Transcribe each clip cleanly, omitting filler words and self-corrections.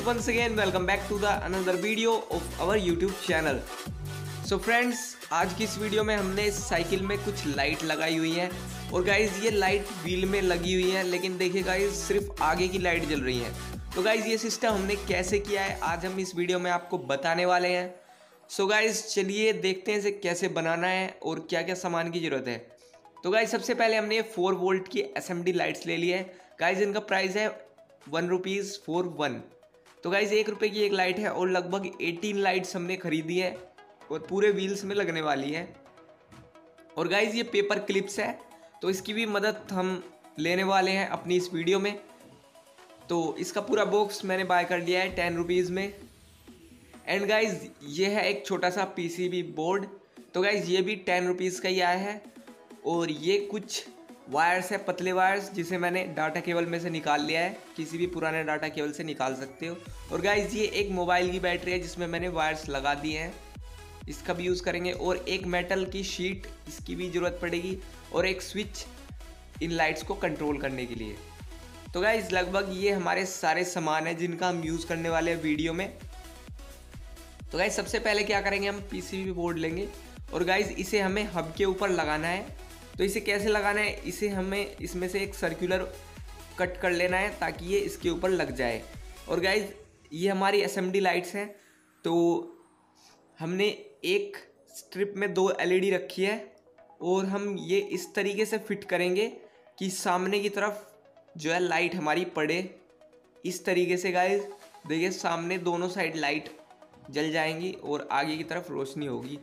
once again welcome back to the another video of our YouTube channel. So friends, आज की इस video में हमने इस साइकिल में कुछ लाइट लगाई हुई है और गाइज ये लाइट व्हील में लगी हुई है, लेकिन देखिए गाइज सिर्फ आगे की लाइट जल रही है। तो गाइज ये सिस्टम हमने कैसे किया है आज हम इस वीडियो में आपको बताने वाले हैं। सो गाइज चलिए देखते हैं इसे कैसे बनाना है और क्या क्या सामान की ज़रूरत है। तो गाइज सबसे पहले हमने 4 वोल्ट की SMD लाइट्स ले ली है। गाइज इनका प्राइस है ₹1 for 1। तो गाइज ₹1 की एक लाइट है और लगभग 18 लाइट्स हमने खरीदी है और पूरे व्हील्स में लगने वाली है। और गाइज ये पेपर क्लिप्स है, तो इसकी भी मदद हम लेने वाले हैं अपनी इस वीडियो में। तो इसका पूरा बॉक्स मैंने बाय कर लिया है ₹10 में। एंड गाइज ये है एक छोटा सा PCB बोर्ड। तो गाइज ये भी ₹10 का ही आया है। और ये कुछ वायर्स है, पतले वायर्स, जिसे मैंने डाटा केबल में से निकाल लिया है। किसी भी पुराने डाटा केबल से निकाल सकते हो। और गाइज ये एक मोबाइल की बैटरी है जिसमें मैंने वायर्स लगा दिए हैं, इसका भी यूज़ करेंगे। और एक मेटल की शीट, इसकी भी ज़रूरत पड़ेगी। और एक स्विच इन लाइट्स को कंट्रोल करने के लिए। तो गाइज लगभग ये हमारे सारे सामान हैं जिनका हम यूज़ करने वाले हैं वीडियो में। तो गाइज सबसे पहले क्या करेंगे, हम PCB बोर्ड लेंगे और गाइज इसे हमें हब के ऊपर लगाना है। तो इसे कैसे लगाना है, इसे हमें इसमें से एक सर्कुलर कट कर लेना है ताकि ये इसके ऊपर लग जाए। और गाइज ये हमारी SMD लाइट्स हैं। तो हमने एक स्ट्रिप में 2 LED रखी है और हम ये इस तरीके से फिट करेंगे कि सामने की तरफ जो है लाइट हमारी पड़े। इस तरीके से गाइज देखिए सामने दोनों साइड लाइट जल जाएंगी और आगे की तरफ रोशनी होगी।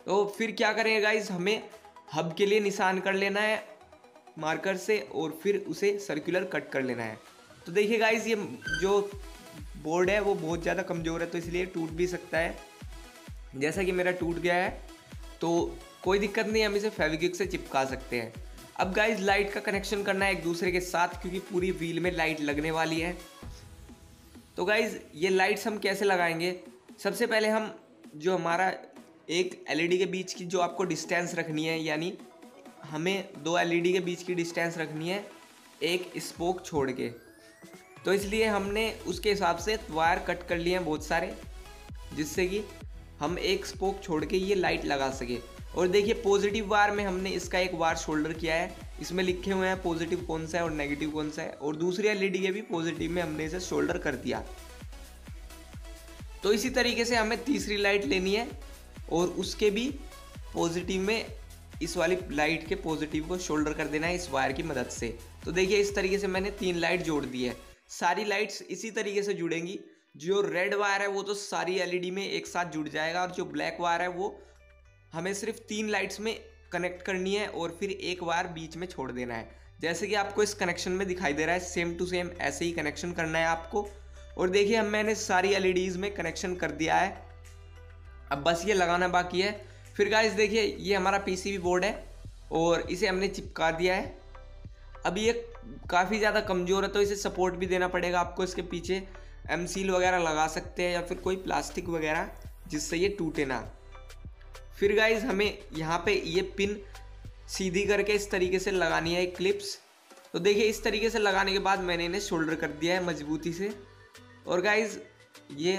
तो फिर क्या करेंगे गाइज, हमें हब के लिए निशान कर लेना है मार्कर से और फिर उसे सर्कुलर कट कर लेना है। तो देखिए गाइज ये जो बोर्ड है वो बहुत ज़्यादा कमज़ोर है, तो इसलिए टूट भी सकता है। जैसा कि मेरा टूट गया है तो कोई दिक्कत नहीं, हम इसे फेविक्विक से चिपका सकते हैं। अब गाइज लाइट का कनेक्शन करना है एक दूसरे के साथ, क्योंकि पूरी व्हील में लाइट लगने वाली है। तो गाइज ये लाइट्स हम कैसे लगाएंगे, सबसे पहले हम जो हमारा एक LED के बीच की जो आपको डिस्टेंस रखनी है, यानी हमें 2 LED के बीच की डिस्टेंस रखनी है एक स्पोक छोड़ के। तो इसलिए हमने उसके हिसाब से वायर कट कर लिए हैं बहुत सारे, जिससे कि हम एक स्पोक छोड़ के ये लाइट लगा सके। और देखिए पॉजिटिव वायर में हमने इसका एक वायर शोल्डर किया है, इसमें लिखे हुए हैं पॉजिटिव कौन सा है और नेगेटिव कौन सा है। और दूसरी LED के भी पॉजिटिव में हमने इसे शोल्डर कर दिया। तो इसी तरीके से हमें तीसरी लाइट लेनी है और उसके भी पॉजिटिव में इस वाली लाइट के पॉजिटिव को शोल्डर कर देना है इस वायर की मदद से। तो देखिए इस तरीके से मैंने 3 लाइट जोड़ दी है। सारी लाइट्स इसी तरीके से जुड़ेंगी। जो रेड वायर है वो तो सारी LED में एक साथ जुड़ जाएगा, और जो ब्लैक वायर है वो हमें सिर्फ 3 लाइट्स में कनेक्ट करनी है और फिर एक वायर बीच में छोड़ देना है। जैसे कि आपको इस कनेक्शन में दिखाई दे रहा है, सेम टू सेम ऐसे ही कनेक्शन करना है आपको। और देखिए मैंने सारी LEDs में कनेक्शन कर दिया है, अब बस ये लगाना बाकी है। फिर गाइस देखिए ये हमारा PCB बोर्ड है और इसे हमने चिपका दिया है। अब ये काफ़ी ज़्यादा कमज़ोर है तो इसे सपोर्ट भी देना पड़ेगा आपको। इसके पीछे M-सील वगैरह लगा सकते हैं या फिर कोई प्लास्टिक वगैरह, जिससे ये टूटे ना। फिर गाइस हमें यहाँ पे ये पिन सीधी करके इस तरीके से लगानी है, एक क्लिप्स। तो देखिए इस तरीके से लगाने के बाद मैंने इन्हें शोल्डर कर दिया है मजबूती से। और गाइस ये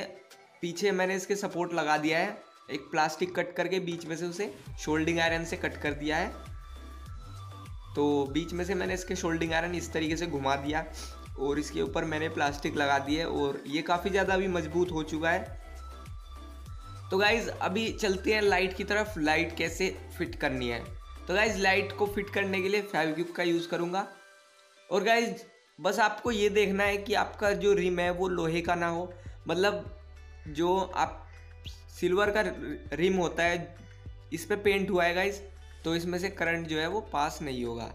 पीछे मैंने इसके सपोर्ट लगा दिया है, एक प्लास्टिक कट करके बीच में से उसे शोल्डिंग आयरन से कट कर दिया है। तो बीच में से मैंने इसके शोल्डिंग आयरन इस तरीके से घुमा दिया और इसके ऊपर मैंने प्लास्टिक लगा दी है और ये काफ़ी ज़्यादा अभी मजबूत हो चुका है। तो गाइज़ अभी चलते हैं लाइट की तरफ, लाइट कैसे फिट करनी है। तो गाइज़ लाइट को फिट करने के लिए फेविक्विक का यूज़ करूँगा। और गाइज़ बस आपको ये देखना है कि आपका जो रिम है वो लोहे का ना हो, मतलब जो आप सिल्वर का रिम होता है इस पे पेंट हुआ है गाइज, तो इसमें से करंट जो है वो पास नहीं होगा।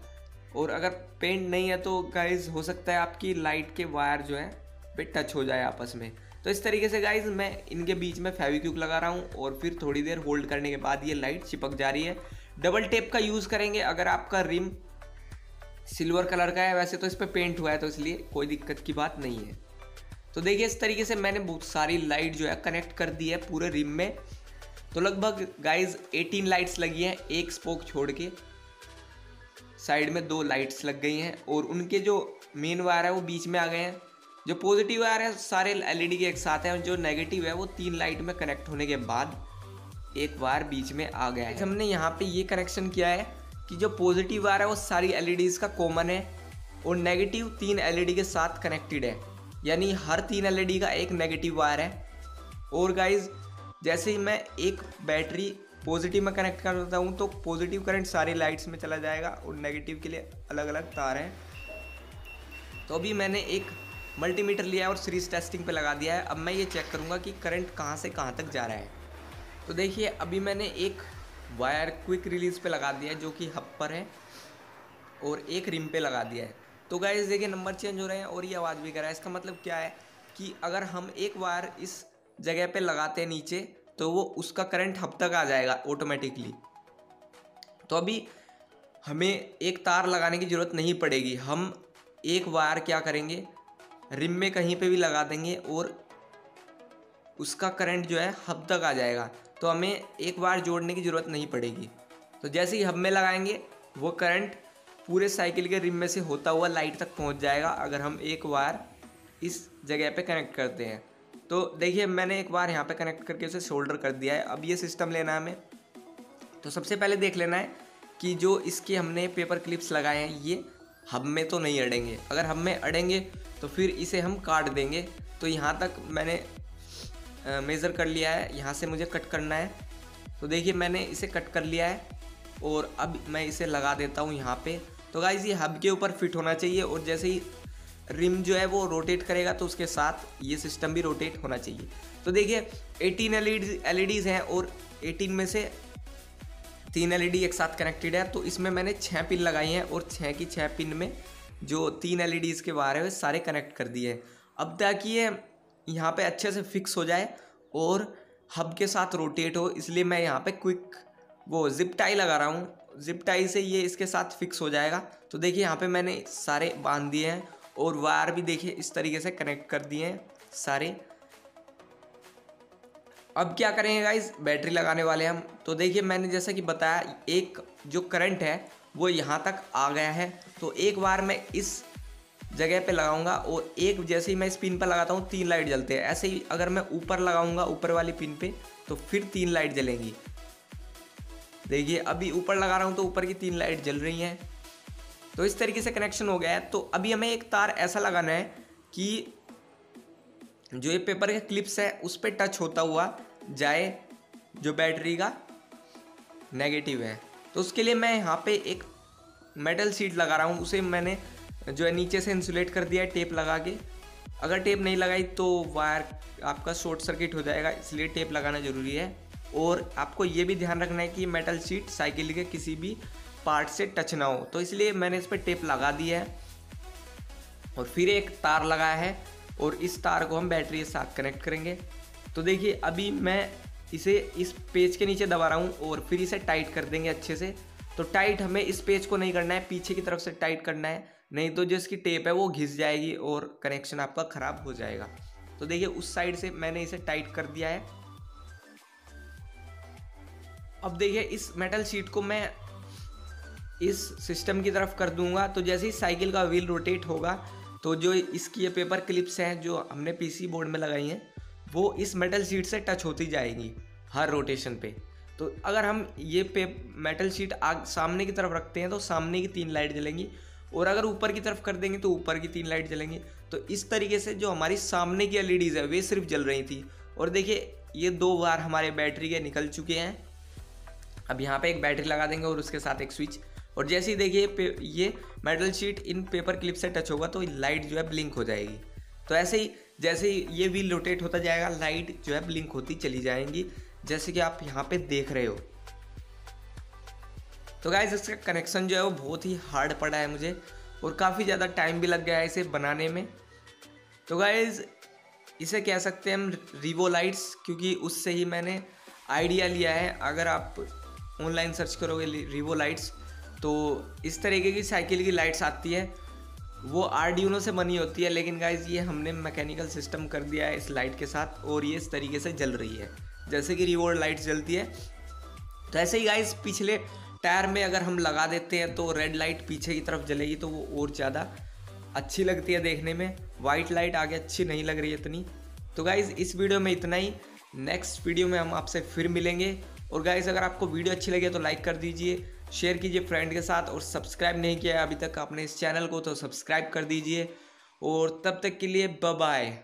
और अगर पेंट नहीं है तो गाइज हो सकता है आपकी लाइट के वायर जो है पे टच हो जाए आपस में। तो इस तरीके से गाइज मैं इनके बीच में फेविक्विक लगा रहा हूँ और फिर थोड़ी देर होल्ड करने के बाद ये लाइट चिपक जा रही है। डबल टेप का यूज़ करेंगे अगर आपका रिम सिल्वर कलर का है, वैसे तो इस पर पेंट हुआ है तो इसलिए कोई दिक्कत की बात नहीं है। तो देखिए इस तरीके से मैंने बहुत सारी लाइट जो है कनेक्ट कर दी है पूरे रिम में। तो लगभग गाइज 18 लाइट्स लगी हैं, एक स्पोक छोड़ के साइड में 2 लाइट्स लग गई हैं और उनके जो मेन वायर है वो बीच में आ गए हैं। जो पॉजिटिव वायर है सारे एलईडी के एक साथ है, जो नेगेटिव है वो 3 लाइट में कनेक्ट होने के बाद एक वायर बीच में आ गया है। हमने यहाँ पे ये कनेक्शन किया है कि जो पॉजिटिव वायर है वो सारी एलईडीज का कॉमन है और नेगेटिव 3 एलईडी के साथ कनेक्टेड है, यानी हर 3 एलईडी का एक नेगेटिव वायर है। और गाइज जैसे ही मैं एक बैटरी पॉजिटिव में कनेक्ट करता हूँ तो पॉजिटिव करंट सारी लाइट्स में चला जाएगा और नेगेटिव के लिए अलग अलग तार हैं। तो अभी मैंने एक मल्टीमीटर लिया है और सीरीज टेस्टिंग पे लगा दिया है। अब मैं ये चेक करूँगा कि करंट कहाँ से कहाँ तक जा रहा है। तो देखिए अभी मैंने एक वायर क्विक रिलीज पे लगा दिया है जो कि हब पर है और एक रिम पे लगा दिया है। तो गाइस देखिए नंबर चेंज हो रहे हैं और ये आवाज़ भी कर रहा है। इसका मतलब क्या है कि अगर हम एक वायर इस जगह पे लगाते हैं नीचे तो वो उसका करंट हब तक आ जाएगा ऑटोमेटिकली। तो अभी हमें एक तार लगाने की ज़रूरत नहीं पड़ेगी, हम एक वायर क्या करेंगे रिम में कहीं पे भी लगा देंगे और उसका करंट जो है हब तक आ जाएगा। तो हमें एक वायर जोड़ने की ज़रूरत नहीं पड़ेगी। तो जैसे ही हब में लगाएंगे वो करंट पूरे साइकिल के रिम में से होता हुआ लाइट तक पहुंच जाएगा अगर हम एक वायर इस जगह पे कनेक्ट करते हैं। तो देखिए मैंने एक वायर यहाँ पे कनेक्ट करके उसे शोल्डर कर दिया है। अब ये सिस्टम लेना है हमें। तो सबसे पहले देख लेना है कि जो इसके हमने पेपर क्लिप्स लगाए हैं ये हब में तो नहीं अड़ेंगे। अगर हब में अड़ेंगे तो फिर इसे हम काट देंगे। तो यहाँ तक मैंने मेज़र कर लिया है, यहाँ से मुझे कट करना है। तो देखिए मैंने इसे कट कर लिया है और अब मैं इसे लगा देता हूँ यहाँ पे। तो गाइस ये हब के ऊपर फिट होना चाहिए और जैसे ही रिम जो है वो रोटेट करेगा तो उसके साथ ये सिस्टम भी रोटेट होना चाहिए। तो देखिए 18 एलईडीज़ हैं और 18 में से 3 एलईडी एक साथ कनेक्टेड है। तो इसमें मैंने 6 पिन लगाई हैं और 6 की 6 पिन में जो 3 एलईडीज़ के वायर है वे सारे कनेक्ट कर दिए हैं। अब ताकि ये यहाँ पे अच्छे से फिक्स हो जाए और हब के साथ रोटेट हो, इसलिए मैं यहाँ पे क्विक वो जिप टाई लगा रहा हूँ। जिप टाई से ये इसके साथ फिक्स हो जाएगा। तो देखिए यहाँ पे मैंने सारे बांध दिए हैं और वायर भी देखिए इस तरीके से कनेक्ट कर दिए हैं सारे। अब क्या करेंगे गाइस, बैटरी लगाने वाले हम। तो देखिए मैंने जैसा कि बताया एक जो करंट है वो यहाँ तक आ गया है। तो एक बार मैं इस जगह पे लगाऊंगा और एक जैसे ही मैं इस पिन पर लगाता हूँ 3 लाइट जलते हैं। ऐसे ही अगर मैं ऊपर लगाऊंगा ऊपर वाली पिन पे तो फिर 3 लाइट जलेंगी। देखिए अभी ऊपर लगा रहा हूँ तो ऊपर की 3 लाइट जल रही हैं। तो इस तरीके से कनेक्शन हो गया है। तो अभी हमें एक तार ऐसा लगाना है कि जो ये पेपर के क्लिप्स है उस पर टच होता हुआ जाए जो बैटरी का नेगेटिव है। तो उसके लिए मैं यहाँ पे एक मेटल शीट लगा रहा हूँ। उसे मैंने जो है नीचे से इंसुलेट कर दिया है टेप लगा के। अगर टेप नहीं लगाई तो वायर आपका शॉर्ट सर्किट हो जाएगा, इसलिए टेप लगाना ज़रूरी है। और आपको ये भी ध्यान रखना है कि मेटल शीट साइकिल के किसी भी पार्ट से टच ना हो। तो इसलिए मैंने इस पर टेप लगा दिया है और फिर एक तार लगाया है और इस तार को हम बैटरी के साथ कनेक्ट करेंगे। तो देखिए अभी मैं इसे इस पेज के नीचे दबा रहा हूँ और फिर इसे टाइट कर देंगे अच्छे से। तो टाइट हमें इस पेज को नहीं करना है, पीछे की तरफ से टाइट करना है, नहीं तो जो इसकी टेप है वो घिस जाएगी और कनेक्शन आपका ख़राब हो जाएगा। तो देखिए उस साइड से मैंने इसे टाइट कर दिया है। अब देखिए इस मेटल शीट को मैं इस सिस्टम की तरफ कर दूंगा। तो जैसे ही साइकिल का व्हील रोटेट होगा तो जो इसकी ये पेपर क्लिप्स हैं जो हमने पीसी बोर्ड में लगाई हैं वो इस मेटल शीट से टच होती जाएगी हर रोटेशन पे। तो अगर हम ये मेटल शीट सामने की तरफ रखते हैं तो सामने की 3 लाइट जलेंगी और अगर ऊपर की तरफ कर देंगे तो ऊपर की 3 लाइट जलेंगी। तो इस तरीके से जो हमारी सामने की एलईडीज़ है वे सिर्फ जल रही थी। और देखिए ये 2 बार हमारे बैटरी के निकल चुके हैं। अब यहाँ पे एक बैटरी लगा देंगे और उसके साथ एक स्विच। और जैसे ही देखिए ये metal sheet in paper clip से टच होगा तो लाइट जो है ब्लिंक हो जाएगी। तो ऐसे ही जैसे ही ये व्हील रोटेट होता जाएगा लाइट जो है ब्लिंक होती चली जाएंगी, जैसे कि आप यहाँ पे देख रहे हो। तो गाइस इसका कनेक्शन जो है वो बहुत ही हार्ड पड़ा है मुझे और काफ़ी ज़्यादा टाइम भी लग गया है इसे बनाने में। तो गाइस इसे कह सकते हैं हम रिवो लाइट्स, क्योंकि उससे ही मैंने आइडिया लिया है। अगर आप ऑनलाइन सर्च करोगे रिवो लाइट्स तो इस तरीके की साइकिल की लाइट्स आती है, वो आर्डिनो से बनी होती है। लेकिन गाइस ये हमने मैकेनिकल सिस्टम कर दिया है इस लाइट के साथ और ये इस तरीके से जल रही है जैसे कि रिवो लाइट्स जलती है। तो ऐसे ही गाइस पिछले टायर में अगर हम लगा देते हैं तो रेड लाइट पीछे की तरफ जलेगी तो वो और ज़्यादा अच्छी लगती है देखने में। वाइट लाइट आगे अच्छी नहीं लग रही है इतनी। तो गाइज़ इस वीडियो में इतना ही। नेक्स्ट वीडियो में हम आपसे फिर मिलेंगे। और गाइज़ अगर आपको वीडियो अच्छी लगी तो लाइक कर दीजिए, शेयर कीजिए फ्रेंड के साथ, और सब्सक्राइब नहीं किया अभी तक आपने इस चैनल को तो सब्सक्राइब कर दीजिए। और तब तक के लिए बाय बाय।